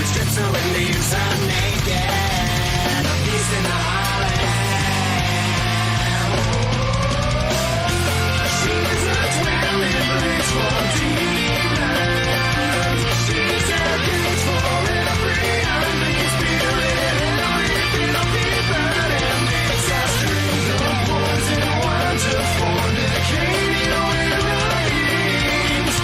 stripped to her knees, I'm naked. A beast in the heartland. She's a dwelling place for demons. She's a cage for every unclean spirit. And every filthy bird and beast. A string of poison wine to fornicating with rains.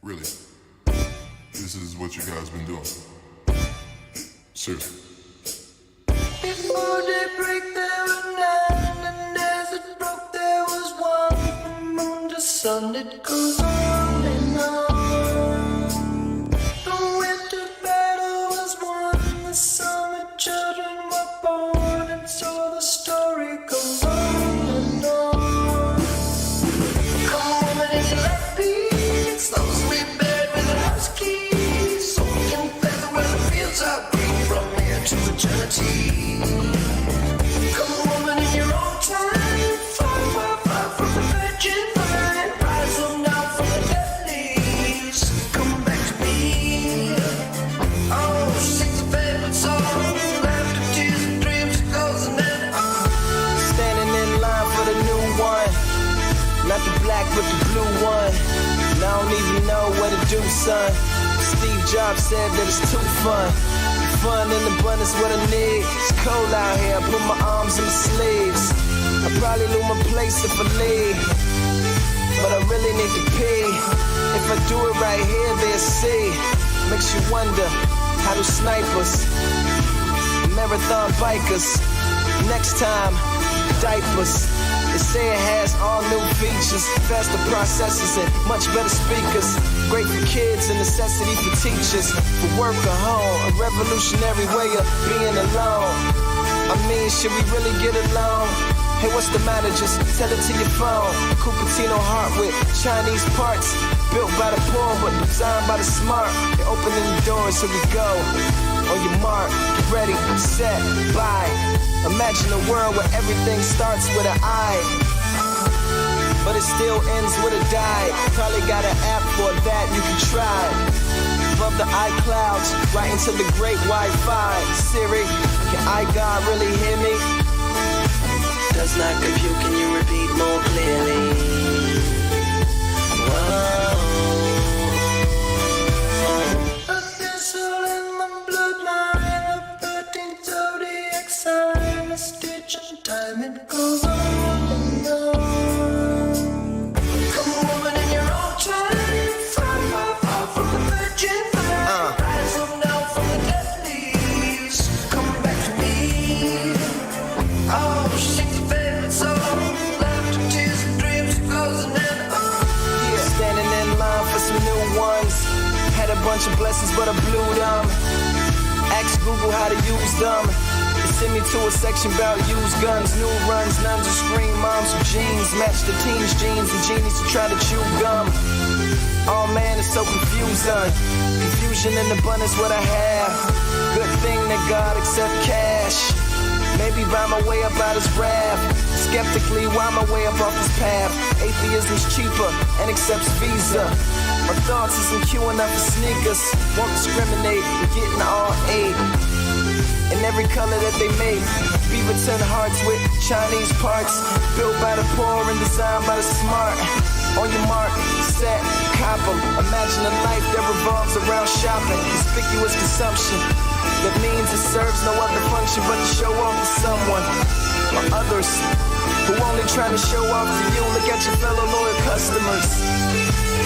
Really, this is what you guys been doing. Seriously. Before daybreak there were 9, and as it broke there was 1. From moon to sun it goes on and on. The winter battle was won, the summer children were born, and so the story goes on and on. Come on, woman, and you like peace, those we buried with our house keys, soaked in feather where the fields are green from here to eternity. Come on, woman, in your own time, far, far, far from the virgin vine. Rise up now from the dead leaves, come back to me. Oh, she sings a favorite song, laughter, tears, and dreams, it goes and then on. Standing in line for the new one, not the black but the blue one. And I don't even know what to do, son. Steve Jobs said that it's too fun. Fun in abundance, what I need. It's cold out here, I put my arms in the sleeves. I probably lose my place if I leave, but I really need to pee. If I do it right here, they'll see. Makes you wonder, how do snipers, marathon bikers, next time, diapers. They say it has all new features, faster processors and much better speakers. Great for kids, a necessity for teachers. For work or home, a revolutionary way of being alone. I mean, should we really get along? Hey, what's the matter? Just tell it to your phone. Cupertino heart with Chinese parts, built by the poor but designed by the smart. They're opening the doors, here we go. On your mark, get ready, set, bye. Imagine a world where everything starts with an I, but it still ends with a die. Probably got an app for that, you can try. Above the iClouds, right into the great Wi-Fi. Siri, can iGod really hear me? Does not compute, can you repeat more clearly? Whoa. A thistle in my bloodline, a 13th zodiac sign, a stitch in time, it goes on and on. Come on, woman, in your own time, far, far, far from the virgin vine. Rise up now from the dead leaves, come back to me. Oh, she sings a favorite song, laughter, tears, and dreams, it goes and then on. Yeah, standing in line for some new ones. Had a bunch of blessings, but I blew them. Ask Google how to use them. They send me to a section about used guns, new runs, nuns who scream, moms with jeans, match the teens' jeans, and genies who try to chew gum. Oh man, it's so confusing. Confusion in abundance, what I have. Good thing that God accept cash. Maybe buy my way up out his wrath. Skeptically, why my way up off his path? Atheism's cheaper and accepts Visa. My thoughts isn't queuing up for sneakers. Won't discriminate, we're getting all eight. In every color that they make. Beaverton hearts with Chinese parts. Built by the poor and designed by the smart. On your mark, set, cop 'em. Imagine a life that revolves around shopping. Conspicuous consumption. That means it serves no other function but to show off to someone or others who only trying to show off to you. Look at your fellow loyal customers.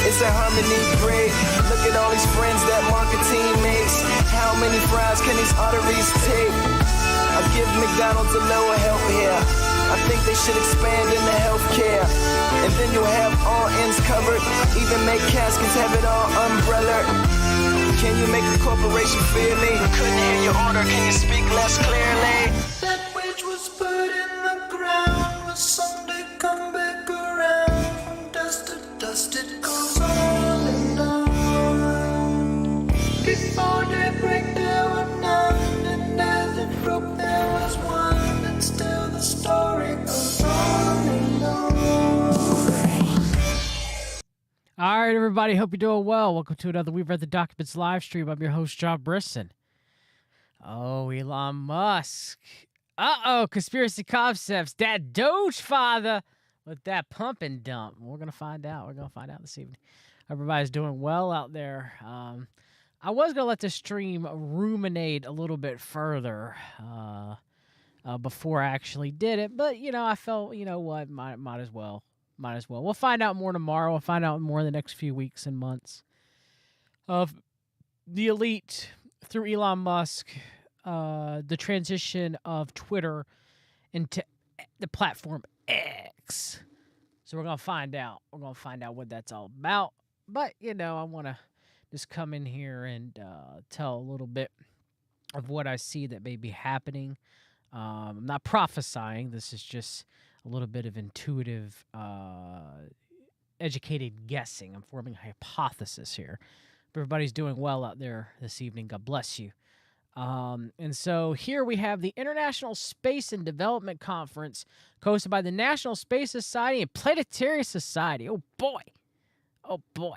It's a harmony break. Look at all these friends that marketing makes. How many fries can these arteries take? I'll give McDonald's a little help here. I think they should expand into healthcare. And then you'll have all ends covered. Even make caskets have it all umbrella. Can you make a corporation fear me? Couldn't hear your order, can you speak less clearly? That which was put in the ground will someday come back around. From dust to dust it goes on and on. Before daybreak there were none, and as it broke there was one, and still the story goes on and on. All right, everybody. Hope you're doing well. Welcome to another We've Read the Documents live stream. I'm your host, John Brisson. Oh, Elon Musk. Uh-oh, conspiracy concepts. That Doge father with that pump and dump. We're going to find out. We're going to find out this evening. Everybody's doing well out there. I was going to let this stream ruminate a little bit further before I actually did it. But, I felt, you know what, might as well. Might as well. We'll find out more tomorrow. We'll find out more in the next few weeks and months of the elite through Elon Musk, the transition of Twitter into the platform X. So we're going to find out. We're going to find out what that's all about. But, I want to just come in here and tell a little bit of what I see that may be happening. I'm not prophesying. This is just a little bit of intuitive, educated guessing. I'm forming a hypothesis here. Everybody's doing well out there this evening. God bless you. And so here we have the International Space and Development Conference, hosted by the National Space Society and Planetary Society. Oh boy,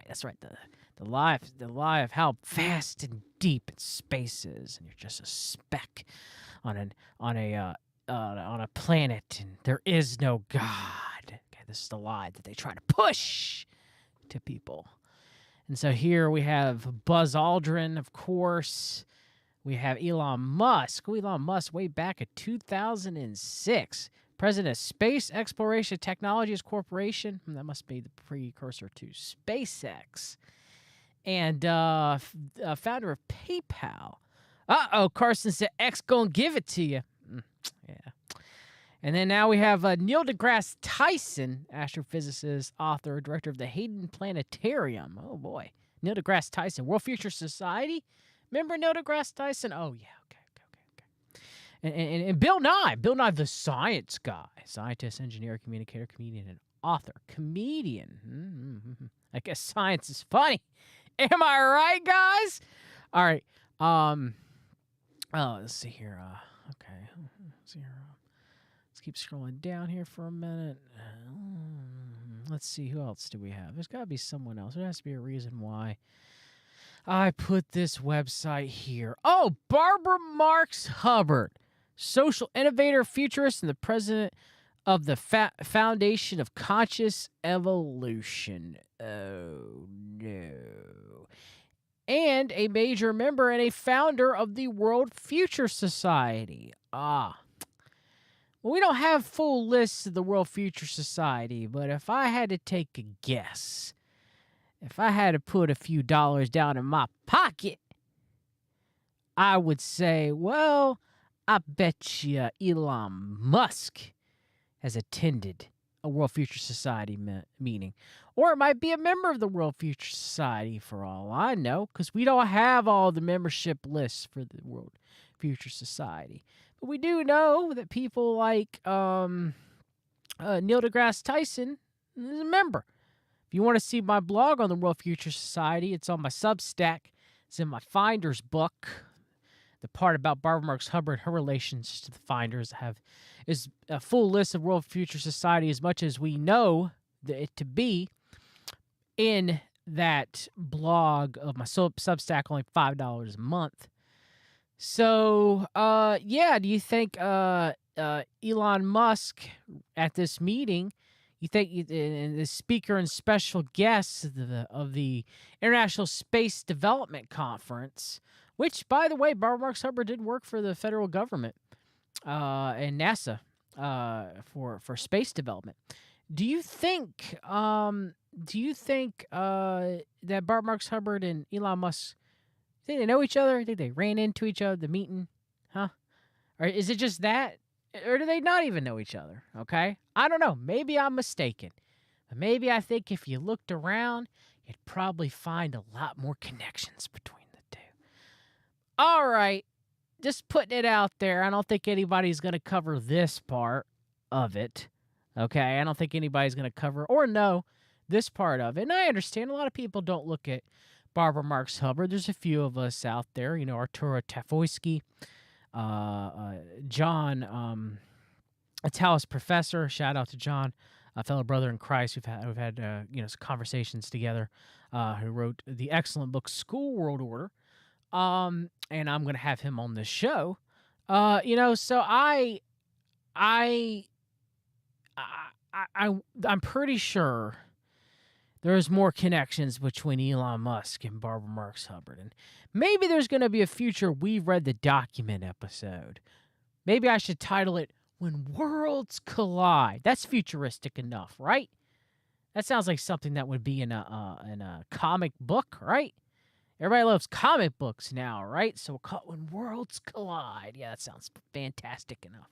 that's right. The lie of how vast and deep space is, and you're just a speck on a planet, and there is no God. Okay, this is the lie that they try to push to people. And so here we have Buzz Aldrin, of course. We have Elon Musk. Elon Musk, way back in 2006, president of Space Exploration Technologies Corporation. That must be the precursor to SpaceX. And founder of PayPal. Uh-oh, Carson said X gonna give it to you. Yeah. And then now we have Neil deGrasse Tyson, astrophysicist, author, director of the Hayden Planetarium. Oh, boy. Neil deGrasse Tyson, World Future Society. Remember Neil deGrasse Tyson? Oh, yeah. Okay. And Bill Nye. Bill Nye, the science guy. Scientist, engineer, communicator, comedian, and author. Comedian. I guess science is funny. Am I right, guys? All right. Let's see here. Okay. Let's see here. Let's keep scrolling down here for a minute. Let's see. Who else do we have? There's got to be someone else. There has to be a reason why I put this website here. Oh, Barbara Marx Hubbard, social innovator, futurist, and the president of the Foundation of Conscious Evolution. Oh, no. And a major member and a founder of the World Future Society. Well, we don't have full lists of the World Future Society, but if I had to take a guess, if I had to put a few dollars down in my pocket, I would say, well, I bet you Elon Musk has attended a World Future Society meeting. Or it might be a member of the World Future Society, for all I know, because we don't have all the membership lists for the World Future Society. But we do know that people like Neil deGrasse Tyson is a member. If you want to see my blog on the World Future Society, it's on my Substack. It's in my Finders book. The part about Barbara Marx Hubbard, her relations to the Finders, is a full list of World Future Society as much as we know it to be in that blog of my Substack, only $5 a month. So, do you think Elon Musk at this meeting, you think the speaker and special guest of the International Space Development Conference, which, by the way, Barbara Marx Hubbard did work for the federal government and NASA for space development. Do you think that Barbara Marx Hubbard and Elon Musk, think they know each other? Think they ran into each other at the meeting? Huh? Or is it just that? Or do they not even know each other? Okay? I don't know. Maybe I'm mistaken. But maybe I think if you looked around, you'd probably find a lot more connections between the All right. Just putting it out there. I don't think anybody's going to cover this part of it. Okay. I don't think anybody's going to cover or know this part of it. And I understand a lot of people don't look at Barbara Marx Hubbard. There's a few of us out there, Arturo Tafoyski, John, a Taos professor. Shout out to John, a fellow brother in Christ. We've had some conversations together. Who wrote the excellent book School World Order. And I'm gonna have him on this show. So I'm pretty sure there's more connections between Elon Musk and Barbara Marx Hubbard, and maybe there's gonna be a future We've Read the Document episode. Maybe I should title it "When Worlds Collide." That's futuristic enough, right? That sounds like something that would be in a comic book, right? Everybody loves comic books now, right? So we'll call it When Worlds Collide. Yeah, that sounds fantastic enough.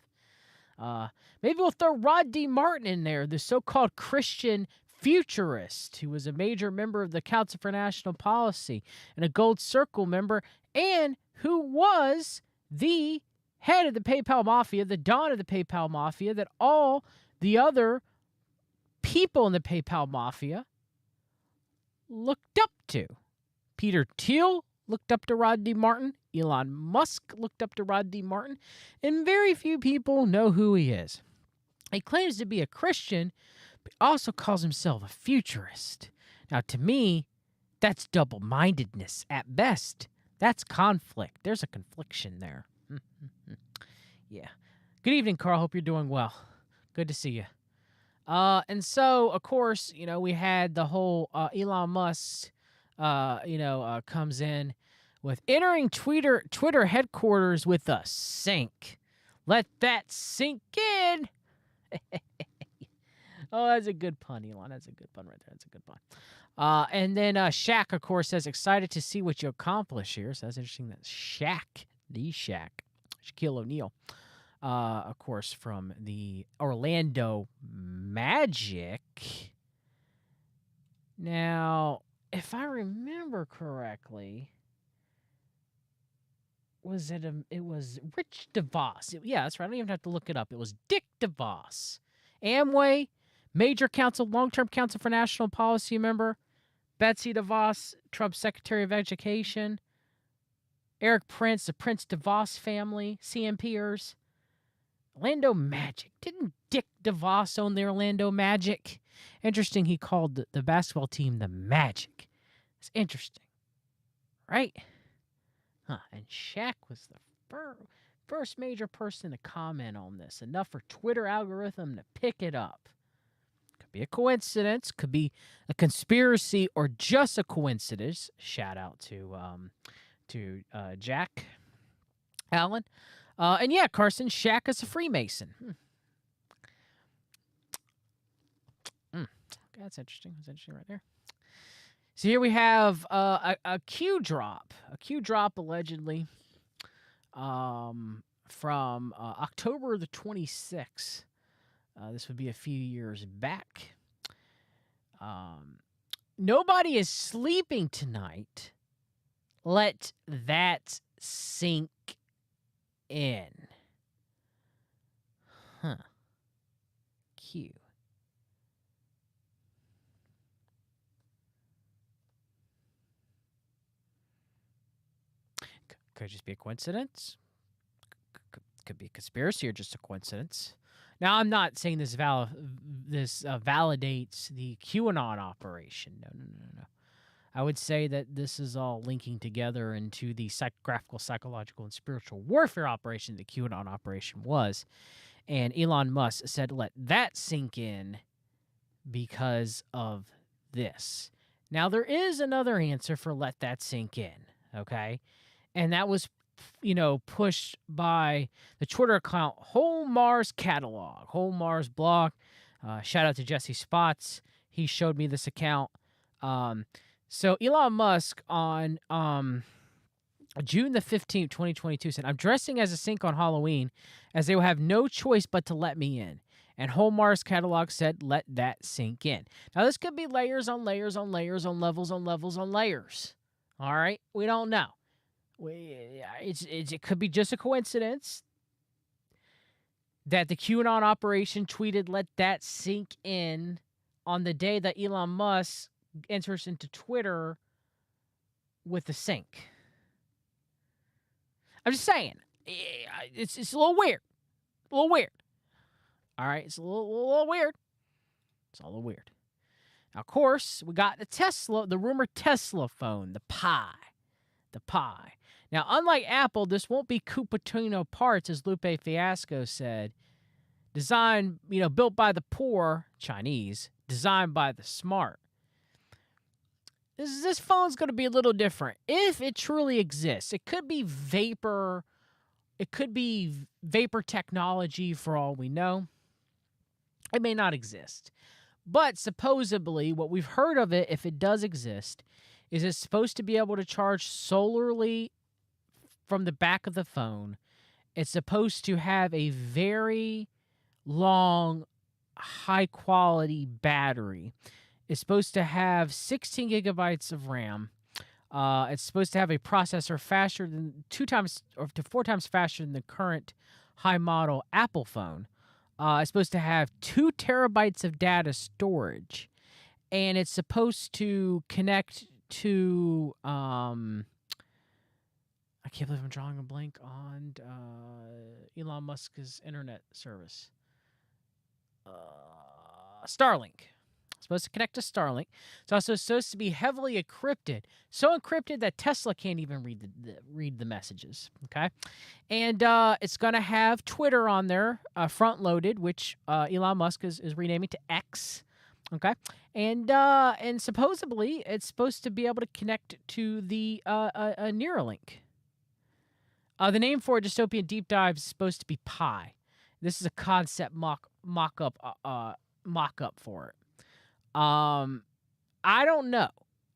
Maybe we'll throw Rod D. Martin in there, the so-called Christian futurist who was a major member of the Council for National Policy and a Gold Circle member, and who was the head of the PayPal Mafia, the Don of the PayPal Mafia, that all the other people in the PayPal Mafia looked up to. Peter Thiel looked up to Rod D. Martin. Elon Musk looked up to Rod D. Martin. And very few people know who he is. He claims to be a Christian, but also calls himself a futurist. Now, to me, that's double-mindedness at best. That's conflict. There's a confliction there. Yeah. Good evening, Carl. Hope you're doing well. Good to see you. And so, of course, we had the whole Elon Musk comes in with entering Twitter headquarters with a sink. Let that sink in. Oh, that's a good pun, Elon. That's a good pun right there. That's a good pun. And then Shaq, of course, says, excited to see what you accomplish here. So that's interesting. That's Shaq, Shaquille O'Neal, of course, from the Orlando Magic. Now, if I remember correctly, it was Rich DeVos. Yeah, that's right. I don't even have to look it up. It was Dick DeVos. Amway, long-term counsel for national policy member. Betsy DeVos, Trump's Secretary of Education. Eric Prince, the Prince DeVos family, CMPers. Orlando Magic. Didn't Dick DeVos own the Orlando Magic? Interesting, he called the basketball team the Magic. It's interesting, right? Huh. And Shaq was the first major person to comment on this. Enough for Twitter algorithm to pick it up. Could be a coincidence, could be a conspiracy, or just a coincidence. Shout out to Jack Allen. And yeah, Carson, Shaq is a Freemason. That's interesting. That's interesting right there. So here we have a Q drop. A Q drop allegedly from October the 26th. This would be a few years back. Nobody is sleeping tonight. Let that sink in. Huh. Q. Could just be a coincidence. Could be a conspiracy or just a coincidence. Now, I'm not saying this validates the QAnon operation. No. I would say that this is all linking together into the graphical, psychological, and spiritual warfare operation the QAnon operation was. And Elon Musk said, let that sink in because of this. Now, there is another answer for let that sink in, okay? And that was, pushed by the Twitter account Whole Mars Catalog, Whole Mars blog. Shout out to Jesse Spots. He showed me this account. So Elon Musk on June the 15th, 2022 said, I'm dressing as a sink on Halloween as they will have no choice but to let me in. And Whole Mars Catalog said, let that sink in. Now, this could be layers on layers on layers on levels on levels on layers. All right? We don't know. It could be just a coincidence that the QAnon operation tweeted, "Let that sink in," on the day that Elon Musk enters into Twitter with the sync. I'm just saying, it's a little weird. A little weird. All right, it's a little weird. It's all a little weird. Now, of course, we got the rumored Tesla phone, the Pi. The Pi. Now, unlike Apple, this won't be Cupertino parts, as Lupe Fiasco said. Designed, built by the poor, Chinese, designed by the smart. This phone's going to be a little different. If it truly exists, it could be vapor. It could be vapor technology for all we know. It may not exist. But supposedly, what we've heard of it, if it does exist, is it's supposed to be able to charge solarly from the back of the phone. It's supposed to have a very long, high-quality battery. It's supposed to have 16 gigabytes of RAM. It's supposed to have a processor faster than 2 times or to 4 times faster than the current high-model Apple phone. It's supposed to have 2 terabytes of data storage. And it's supposed to connect to... I can't believe I'm drawing a blank on Elon Musk's internet service. Starlink. Supposed to connect to Starlink. It's also supposed to be heavily encrypted. So encrypted that Tesla can't even read the messages. Okay? And it's going to have Twitter on there, front-loaded, which Elon Musk is renaming to X. Okay? And supposedly, it's supposed to be able to connect to the Neuralink. The name for a dystopian deep dive is supposed to be Pi. This is a concept mock-up for it. I don't know.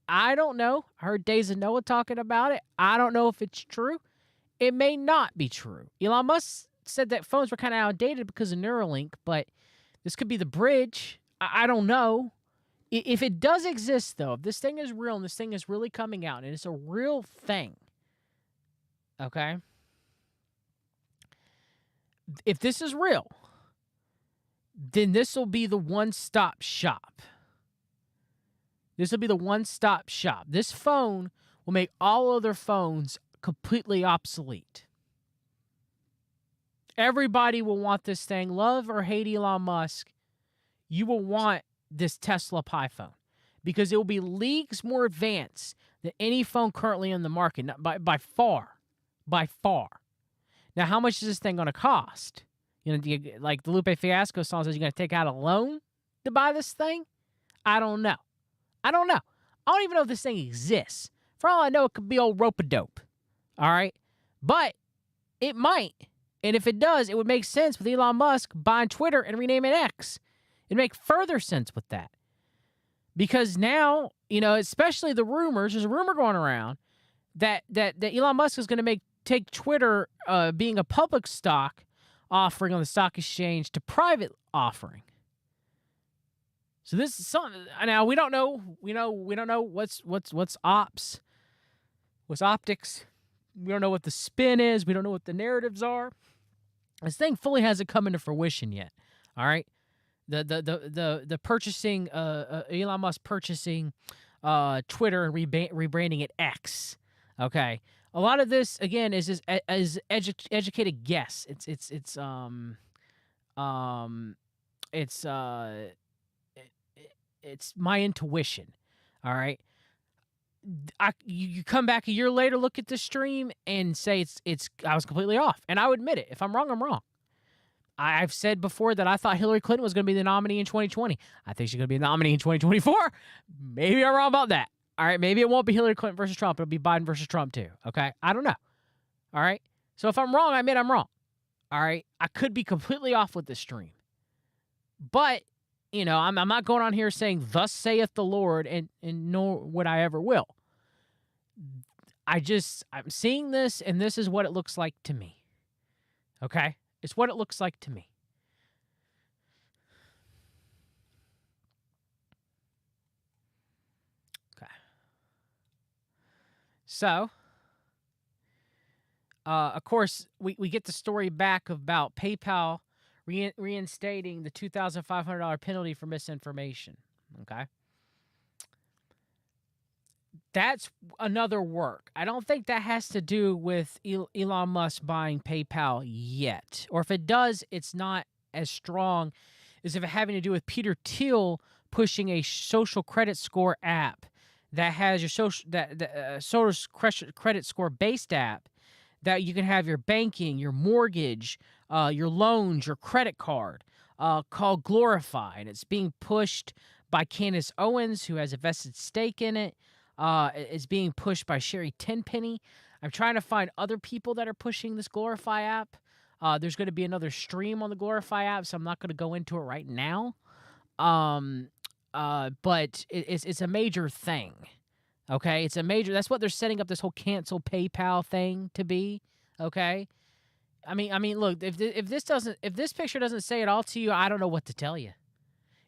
I heard Days of Noah talking about it. I don't know if it's true. It may not be true. Elon Musk said that phones were kind of outdated because of Neuralink, but this could be the bridge. I don't know. If it does exist, though, if this thing is real and this thing is really coming out and it's a real thing, okay? If this is real, then this will be the one-stop shop. This will be the one-stop shop. This phone will make all other phones completely obsolete. Everybody will want this thing. Love or hate Elon Musk, you will want this Tesla Pi phone because it will be leagues more advanced than any phone currently in the market, by far. By far. Now, how much is this thing going to cost? Like the Lupe Fiasco song says, you're going to take out a loan to buy this thing? I don't know. I don't even know if this thing exists. For all I know, it could be old rope-a-dope. All right? But it might. And if it does, it would make sense with Elon Musk buying Twitter and renaming it X. It'd make further sense with that. Because now, especially the rumors, there's a rumor going around that Elon Musk is going to take Twitter being a public stock offering on the stock exchange to private offering. So this is something. Now we don't know. We don't know what's ops, what's optics. We don't know what the spin is. We don't know what the narratives are. This thing fully hasn't come into fruition yet. All right, the purchasing Elon Musk purchasing Twitter and rebranding it X. Okay, a lot of this again is just as educated guess. It's my intuition, all right? You come back a year later, look at the stream, and say I was completely off. And I would admit it. If I'm wrong, I'm wrong. I've said before that I thought Hillary Clinton was going to be the nominee in 2020. I think she's going to be the nominee in 2024. Maybe I'm wrong about that. All right, maybe it won't be Hillary Clinton versus Trump. It'll be Biden versus Trump too, okay? I don't know. All right? So if I'm wrong, I admit I'm wrong. All right? I could be completely off with this stream. But I'm not going on here saying, thus saith the Lord, and nor would I ever will. I'm seeing this, and this is what it looks like to me. Okay? It's what it looks like to me. Okay. So, Of course, we get the story back about PayPal reinstating the $2,500 penalty for misinformation. Okay. That's another work. I don't think that has to do with Elon Musk buying PayPal yet. Or if it does, it's not as strong as if it having to do with Peter Thiel pushing a social credit score app that has your social credit score based app that you can have your banking, your mortgage, your loans, your credit card, called Glorify. And it's being pushed by Candace Owens, who has a vested stake in it. It's being pushed by Sherry Tenpenny. I'm trying to find other people that are pushing this Glorify app. There's going to be another stream on the Glorify app, so I'm not going to go into it right now. But it's a major thing. Okay, it's a major. That's what they're setting up this whole cancel PayPal thing to be. Okay, I mean, look, if this picture doesn't say it all to you, I don't know what to tell you.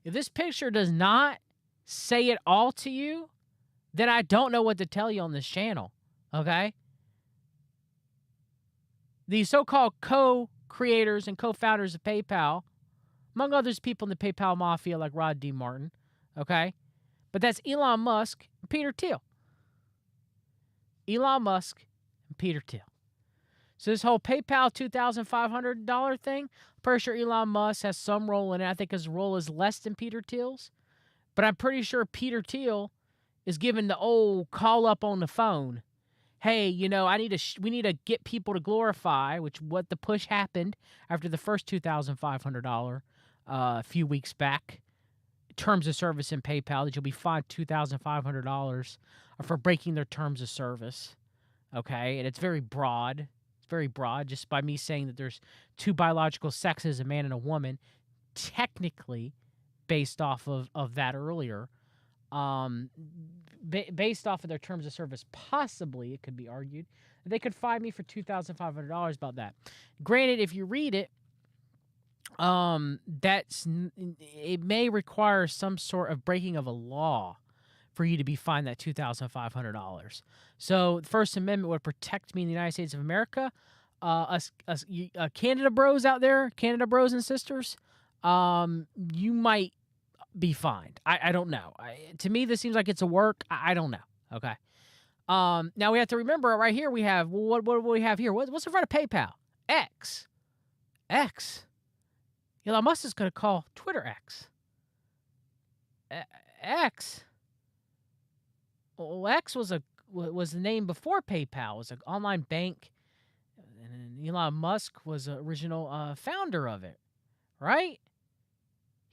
If this picture does not say it all to you, then I don't know what to tell you on this channel. Okay, the so-called co-creators and co-founders of PayPal, among others, people in the PayPal mafia like Rod D. Martin. Okay, but that's Elon Musk and Peter Thiel. Elon Musk and Peter Thiel. So this whole PayPal $2,500 thing, I'm pretty sure Elon Musk has some role in it. I think his role is less than Peter Thiel's. But I'm pretty sure Peter Thiel is given the old call up on the phone. Hey, we need to get people to Glorify, what the push happened after the first $2,500 a few weeks back. Terms of service in PayPal that you'll be fined $2,500 for breaking their terms of service. Okay, and it's very broad. It's very broad. Just by me saying that there's two biological sexes, a man and a woman, technically, based off of that earlier, based off of their terms of service, possibly it could be argued they could fine me for $2,500 about that. Granted, if you read it, it may require some sort of breaking of a law for you to be fined that $2,500. So the First Amendment would protect me in the United States of America. Us Canada bros out there, Canada bros and sisters, you might be fined. I don't know. To me, this seems like it's a work. I don't know. Okay. Now we have to remember right here we have, what do we have here? What's in front of PayPal? X. Elon Musk is going to call Twitter X. X. Well, X was the name before PayPal. It was an online bank, and Elon Musk was the original founder of it, right?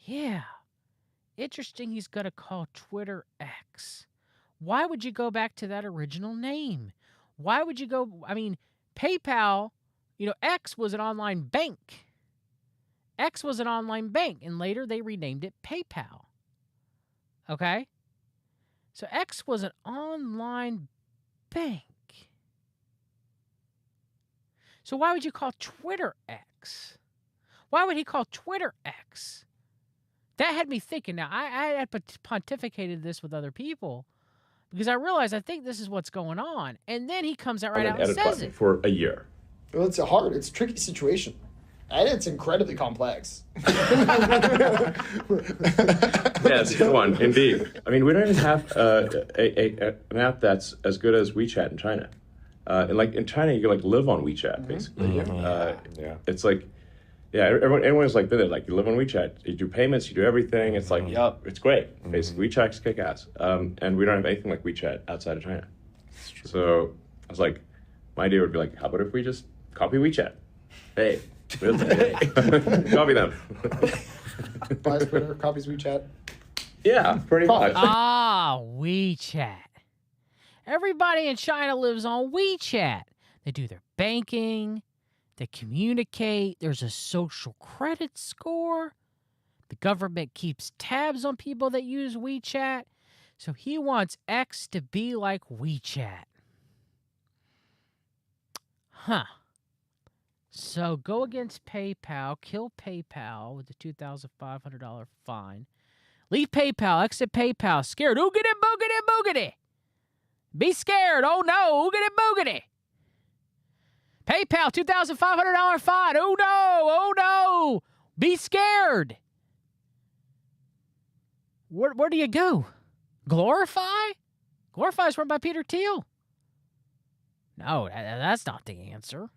Yeah. Interesting. He's going to call Twitter X. Why would you go back to that original name? Why would you go? I mean, PayPal. X was an online bank. X was an online bank, and later they renamed it PayPal. Okay? So X was an online bank. So why would you call Twitter X? Why would he call Twitter X? That had me thinking. Now, I had pontificated this with other people because I realized I think this is what's going on. And then he comes out right out and says it. For a year. Well, it's a tricky situation. And it's incredibly complex. Yes, good one, indeed. I mean, we don't even have an app that's as good as WeChat in China. And in China, you can live on WeChat, basically. Yeah. It's everyone's been there. You live on WeChat, you do payments, you do everything. It's it's great. Basically, WeChat's kick ass. And we don't have anything like WeChat outside of China. So I was like, my idea would be how about if we just copy WeChat? Hey. Copy them. Buys Twitter, copies WeChat. Yeah, pretty much. WeChat. Everybody in China lives on WeChat. They do their banking. They communicate. There's a social credit score. The government keeps tabs on people that use WeChat. So he wants X to be like WeChat. Huh. So go against PayPal, kill PayPal with the $2,500 fine. Leave PayPal, exit PayPal, scared, oogity boogity boogity. Be scared, oh no, oogity boogity. PayPal, $2,500 fine. Oh no, oh no. Be scared. Where do you go? Glorify? Glorify is run by Peter Thiel. No, that's not the answer.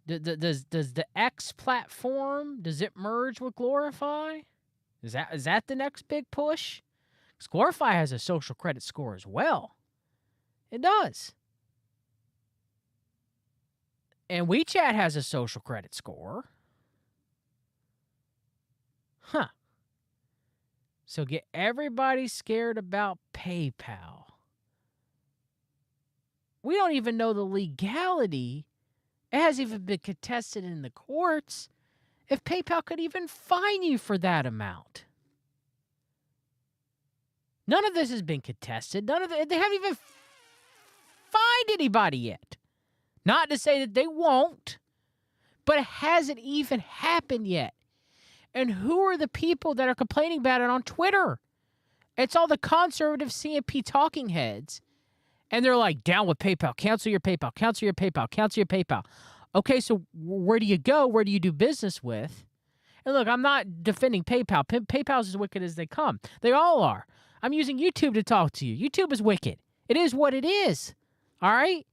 Does the X platform, does it merge with Glorify? Is that the next big push? Because Glorify has a social credit score as well. It does. And WeChat has a social credit score. Huh. So get everybody scared about PayPal. We don't even know the legality. It hasn't even been contested in the courts if PayPal could even fine you for that amount. None of this has been contested. They haven't even fined anybody yet. Not to say that they won't, but it hasn't even happened yet. And who are the people that are complaining about it on Twitter? It's all the conservative CMP talking heads. And they're like, down with PayPal, cancel your PayPal, cancel your PayPal, cancel your PayPal. Okay, so where do you go? Where do you do business with? And look, I'm not defending PayPal. PayPal's as wicked as they come. They all are. I'm using YouTube to talk to you. YouTube is wicked. It is what it is. All right?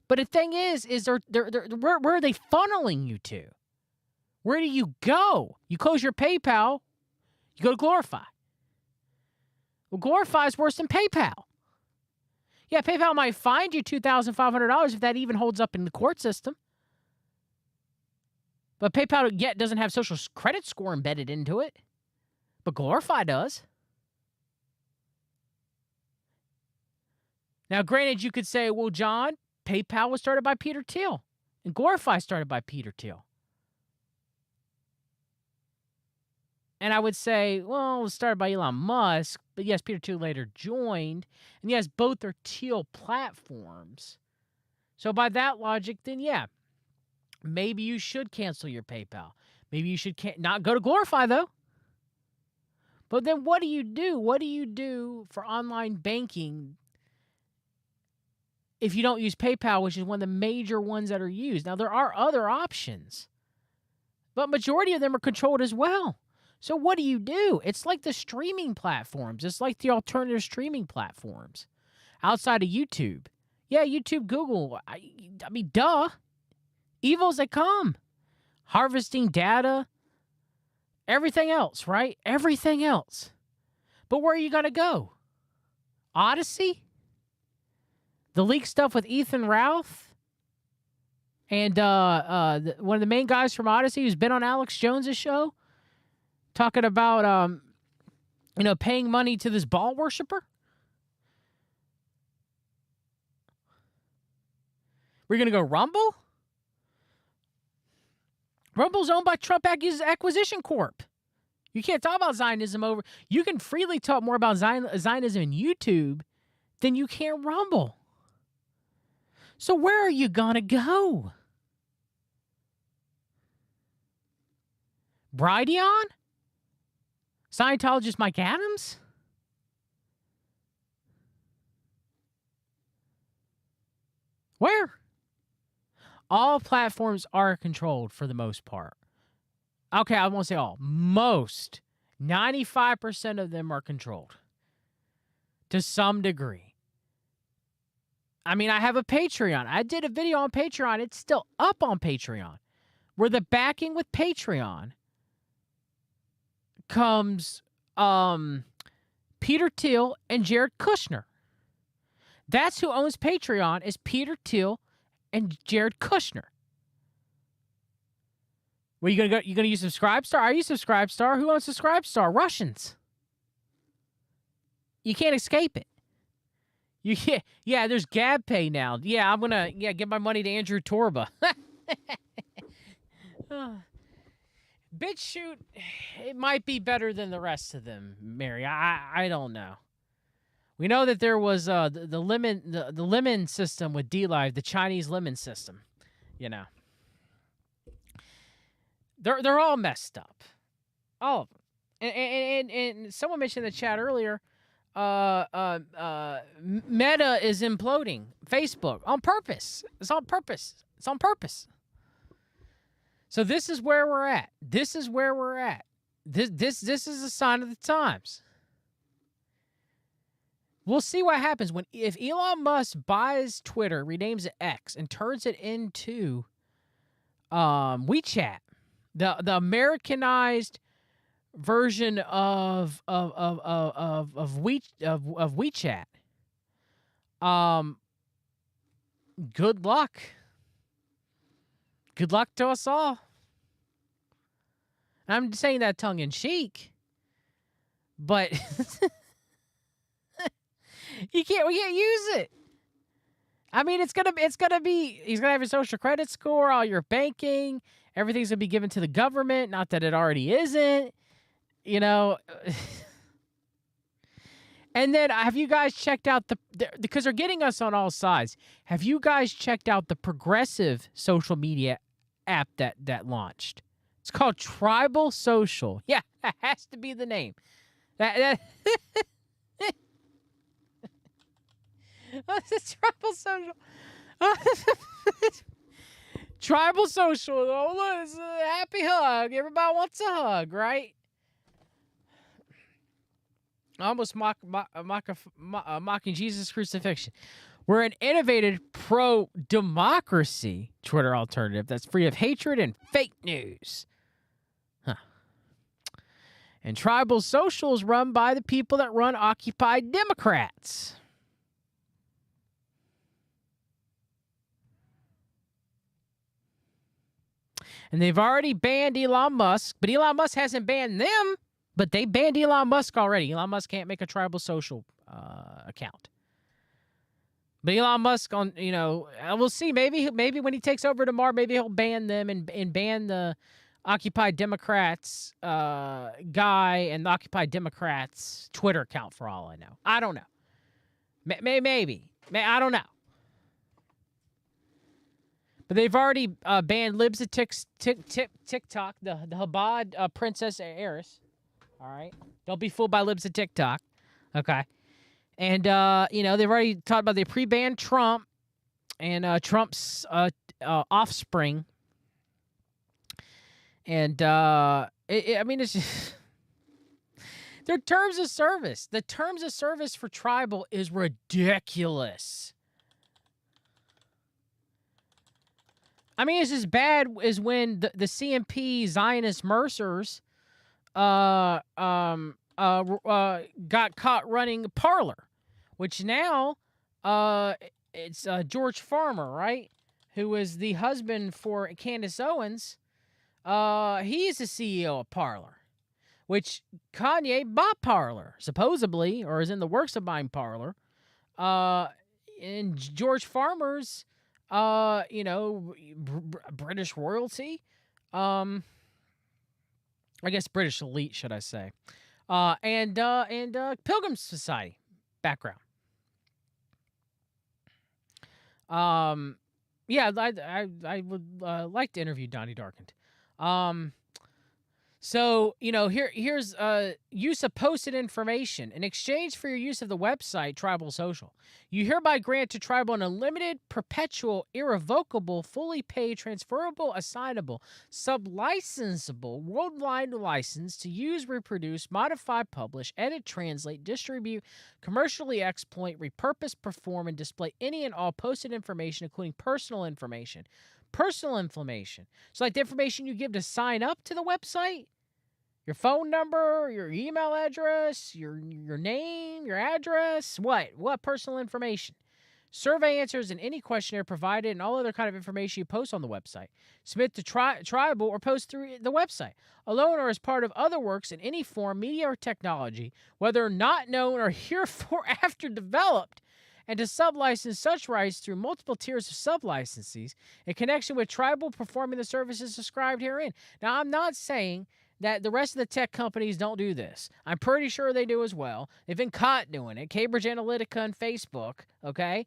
But the thing is where are they funneling you to? Where do you go? You close your PayPal, you go to Glorify. Well, Glorify is worse than PayPal. Yeah, PayPal might find you $2,500 if that even holds up in the court system. But PayPal yet doesn't have social credit score embedded into it. But Glorify does. Now, granted, you could say, well, John, PayPal was started by Peter Thiel. And Glorify started by Peter Thiel. And I would say, well, it was started by Elon Musk, but yes, Peter Thiel later joined. And yes, both are Thiel platforms. So by that logic, then yeah, maybe you should cancel your PayPal. Maybe you should not go to Glorify, though. But then what do you do? What do you do for online banking if you don't use PayPal, which is one of the major ones that are used? Now, there are other options, but majority of them are controlled as well. So what do you do? It's like the streaming platforms. It's like the alternative streaming platforms outside of YouTube. Yeah, YouTube, Google. I mean, duh. Evil as they come. Harvesting data. Everything else, right? Everything else. But where are you going to go? Odyssey? The leaked stuff with Ethan Ralph? And one of the main guys from Odyssey who's been on Alex Jones' show? Talking about, paying money to this ball worshiper? We're going to go Rumble? Rumble's owned by Trump Acquisition Corp. You can't talk about Zionism over. You can freely talk more about Zionism in YouTube than you can Rumble. So where are you going to go? Brighteon? Scientologist Mike Adams? Where? All platforms are controlled for the most part. Okay, I won't say all. Most. 95% of them are controlled. To some degree. I mean, I have a Patreon. I did a video on Patreon. It's still up on Patreon. Where the backing with Patreon comes Peter Thiel and Jared Kushner. That's who owns Patreon, is Peter Thiel and Jared Kushner. Well, you gonna use Subscribestar? I use Subscribestar. Who owns Subscribestar? Russians. You can't escape it. You can't. Yeah, there's GabPay now. Yeah, I'm gonna give my money to Andrew Torba. BitChute, it might be better than the rest of them, Mary. I don't know. We know that there was the lemon system with DLive, the Chinese lemon system. You know, they're all messed up, all of them. And someone mentioned in the chat earlier, Meta is imploding. Facebook on purpose. It's on purpose. It's on purpose. So this is where we're at. This is where we're at. This is a sign of the times. We'll see what happens if Elon Musk buys Twitter, renames it X, and turns it into WeChat, the Americanized version of WeChat. Good luck. Good luck to us all. I'm saying that tongue in cheek, but we can't use it. I mean, he's gonna have your social credit score, all your banking, everything's gonna be given to the government. Not that it already isn't, you know. And then, have you guys checked out because they're getting us on all sides? Have you guys checked out the progressive social media app that launched? It's called Tribal Social. Yeah, that has to be the name. That It's Tribal Social. Tribal Social. Oh, look, it's a happy hug. Everybody wants a hug, right? Almost mocking Jesus' crucifixion. We're an innovative pro-democracy Twitter alternative that's free of hatred and fake news. Huh. And Tribal Social is run by the people that run Occupy Democrats. And they've already banned Elon Musk, but Elon Musk hasn't banned them, but they banned Elon Musk already. Elon Musk can't make a Tribal Social account. But Elon Musk, we'll see. Maybe when he takes over tomorrow, maybe he'll ban them and ban the Occupy Democrats guy and the Occupy Democrats Twitter account, for all I know. I don't know. Maybe. I don't know. But they've already banned Libs of TikTok, the Chabad princess heiress. All right? Don't be fooled by Libs of TikTok. Okay? And, they've already talked about they pre-banned Trump and Trump's offspring. And, it's just... Their terms of service. The terms of service for Tribal is ridiculous. I mean, it's as bad as when the CMP Zionist Mercers got caught running Parler, which now it's George Farmer, right, who is the husband for Candace Owens. He's the CEO of Parler, which Kanye bought Parler, supposedly, or is in the works of buying Parler. And George Farmer's... British royalty, I guess British elite, should I say, and Pilgrim Society background. Yeah, I would like to interview Donnie Darkand. So, here's use of posted information. In exchange for your use of the website, Tribal Social, you hereby grant to Tribal an unlimited, perpetual, irrevocable, fully paid, transferable, assignable, sub-licensable, worldwide license to use, reproduce, modify, publish, edit, translate, distribute, commercially exploit, repurpose, perform, and display any and all posted information, including personal information. Personal information. So like the information you give to sign up to the website, your phone number, your email address, your name, your address, what personal information. Survey answers and any questionnaire provided and all other kind of information you post on the website. Submit to Tribal or post through the website, alone or as part of other works in any form, media or technology, whether not known or herefore after developed, and to sublicense such rights through multiple tiers of sublicensees in connection with Tribal performing the services described herein. Now, I'm not saying that the rest of the tech companies don't do this. I'm pretty sure they do as well. They've been caught doing it. Cambridge Analytica and Facebook, okay?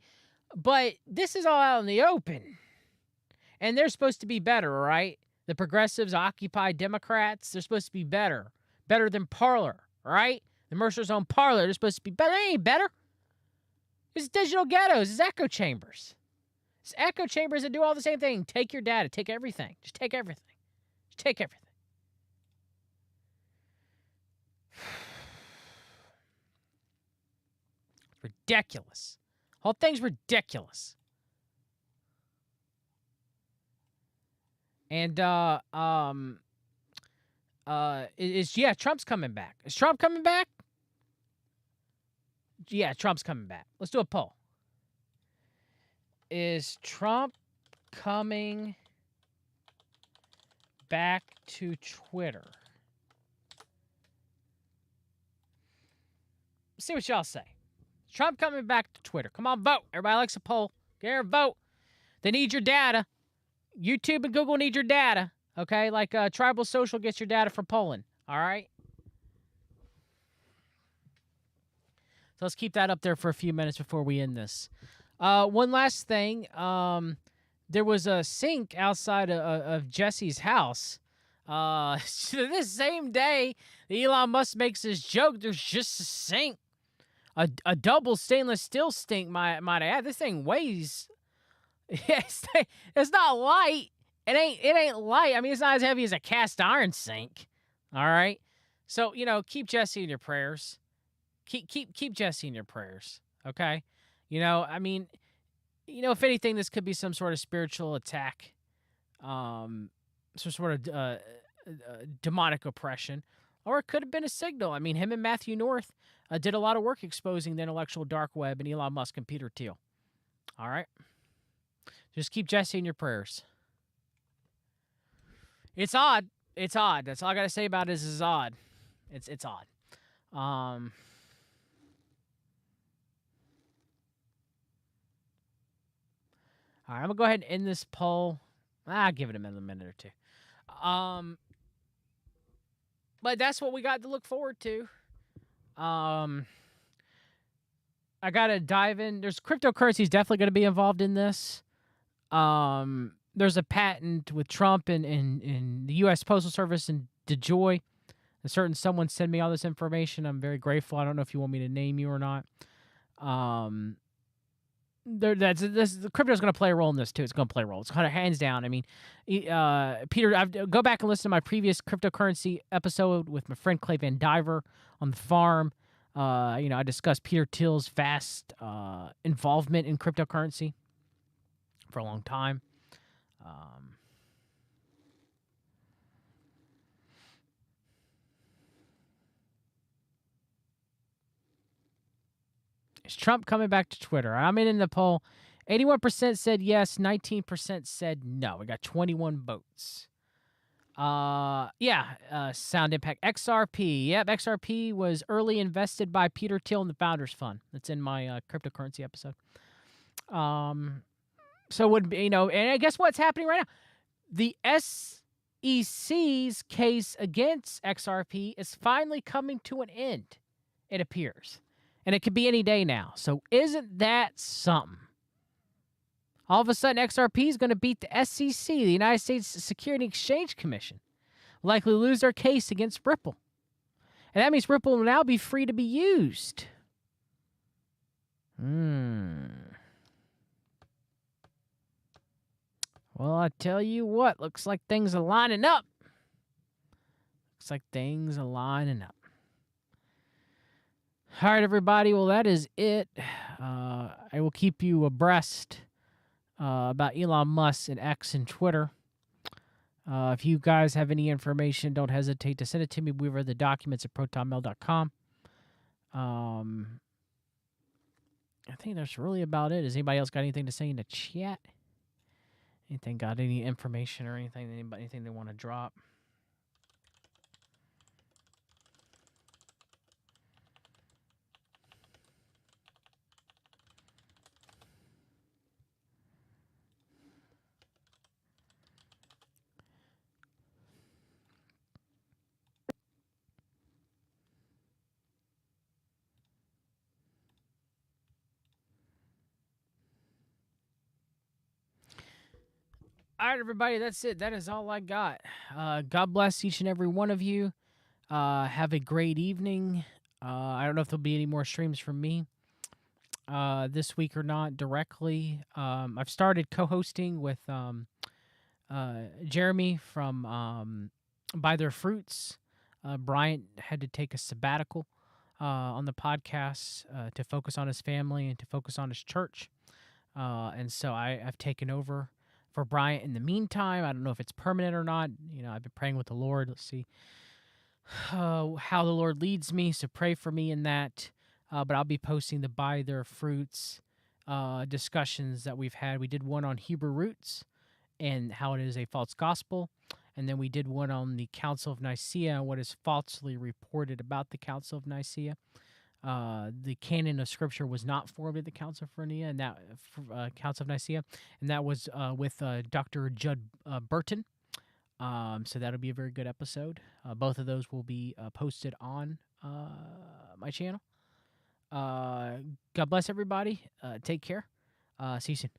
But this is all out in the open. And they're supposed to be better, right? The progressives, Occupy Democrats, they're supposed to be better. Better than Parler, right? The Mercer Zone parlor, they're supposed to be better. They ain't better. It's digital ghettos. It's echo chambers. It's echo chambers that do all the same thing. Take your data. Take everything. Just take everything. Just take everything. Ridiculous. Whole thing's ridiculous. And Trump's coming back. Is Trump coming back? Yeah, Trump's coming back. Let's do a poll. Is Trump coming back to Twitter? See what y'all say. Trump coming back to Twitter. Come on, vote. Everybody likes a poll. Get here, vote. They need your data. YouTube and Google need your data. Okay? Like Tribal Social gets your data for polling. All right? So let's keep that up there for a few minutes before we end this. One last thing. There was a sink outside of Jesse's house. This same day that Elon Musk makes this joke, there's just a sink. A double stainless steel sink, might I add. This thing weighs... It's not light. It ain't light. I mean, it's not as heavy as a cast iron sink. All right? So, keep Jesse in your prayers. Keep Jesse in your prayers, okay? I mean, if anything, this could be some sort of spiritual attack, some sort of demonic oppression, or it could have been a signal. I mean, him and Matthew North did a lot of work exposing the intellectual dark web and Elon Musk and Peter Thiel. All right? Just keep Jesse in your prayers. It's odd. It's odd. That's all I got to say about it is odd. It's odd. All right, I'm going to go ahead and end this poll. I'll give it a minute or two. But that's what we got to look forward to. I got to dive in. There's cryptocurrency is definitely going to be involved in this. There's a patent with Trump and the U.S. Postal Service and DeJoy. A certain someone sent me all this information. I'm very grateful. I don't know if you want me to name you or not. The crypto is going to play a role in this too. It's going to play a role. It's kind of hands down. I mean, Peter, go back and listen to my previous cryptocurrency episode with my friend Clay Van Diver on the farm. I discussed Peter Thiel's vast involvement in cryptocurrency for a long time. Is Trump coming back to Twitter? I'm in the poll. 81% said yes. 19% said no. We got 21 votes. Sound Impact. XRP. Yep, XRP was early invested by Peter Thiel in the Founders Fund. That's in my cryptocurrency episode. So would be, and I guess what's happening right now? The SEC's case against XRP is finally coming to an end, it appears. And it could be any day now. So isn't that something? All of a sudden, XRP is going to beat the SEC, the United States Security and Exchange Commission. Likely lose their case against Ripple. And that means Ripple will now be free to be used. Well, I tell you what, looks like things are lining up. All right, everybody. Well, that is it. I will keep you abreast about Elon Musk and X and Twitter. If you guys have any information, don't hesitate to send it to me. We read the documents at protonmail.com. I think that's really about it. Has anybody else got anything to say in the chat? Got any information or anything they want to drop? All right, everybody, that's it. That is all I got. God bless each and every one of you. Have a great evening. I don't know if there'll be any more streams from me this week or not directly. I've started co-hosting with Jeremy from By Their Fruits. Bryant had to take a sabbatical on the podcast to focus on his family and to focus on his church. And so I've taken over for Bryant in the meantime. I don't know if it's permanent or not. You know, I've been praying with the Lord. Let's see how the Lord leads me. So pray for me in that. But I'll be posting the By Their Fruits discussions that we've had. We did one on Hebrew roots and how it is a false gospel. And then we did one on the Council of Nicaea and what is falsely reported about the Council of Nicaea. The canon of Scripture was not formed at the Council of Nicaea, and that Council of Nicaea, and that was with Dr. Judd Burton. So that'll be a very good episode. Both of those will be posted on my channel. God bless everybody. Take care. See you soon.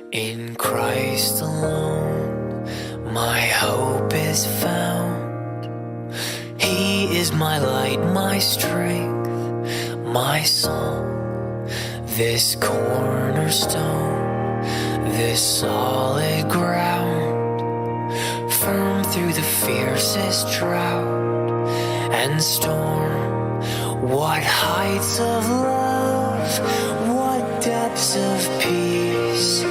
In Christ alone, my hope is found. He is my light, my strength, my song. This cornerstone, this solid ground, firm through the fiercest drought and storm. What heights of love, what depths of peace,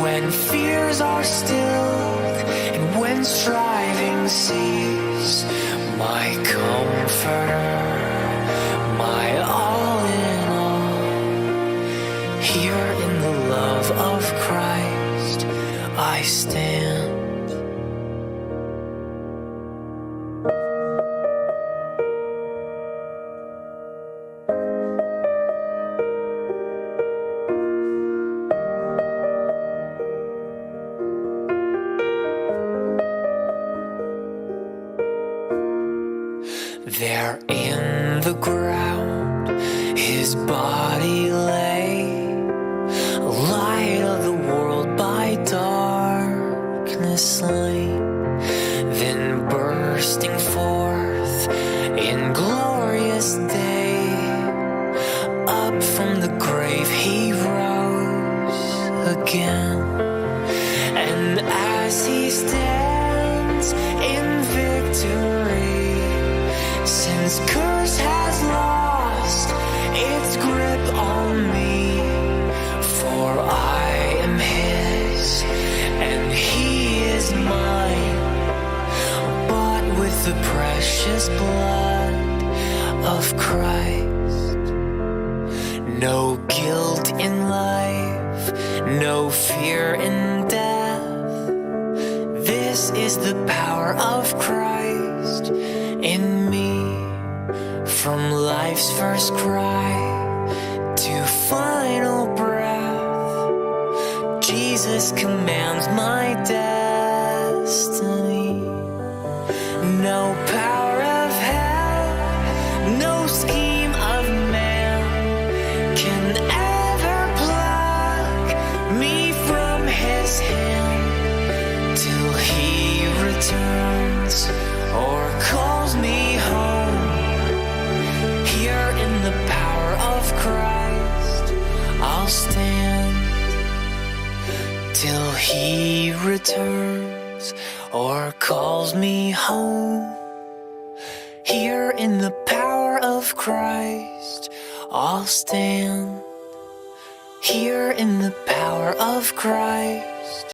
when fears are stilled and when striving cease. My comforter, my all in all, here in the love of Christ I stand. There in the ground his body lay, light of the world by darkness slain, then bursting forth in glorious day, up from the grave he rose again. And as he stands in victory, since curse has lost its grip on me, for I am his and he is mine, bought with the precious blood of Christ. No guilt in life, no fear in death. This is the power of Christ in me. From life's first cry to final breath, Jesus commands my destiny. No power of hell, no scheme of man can ever pluck me from his hand, till he returns or calls me home. Here in the power of Christ I'll stand, till he returns or calls me home. Here in the power of Christ I'll stand, here in the power of Christ.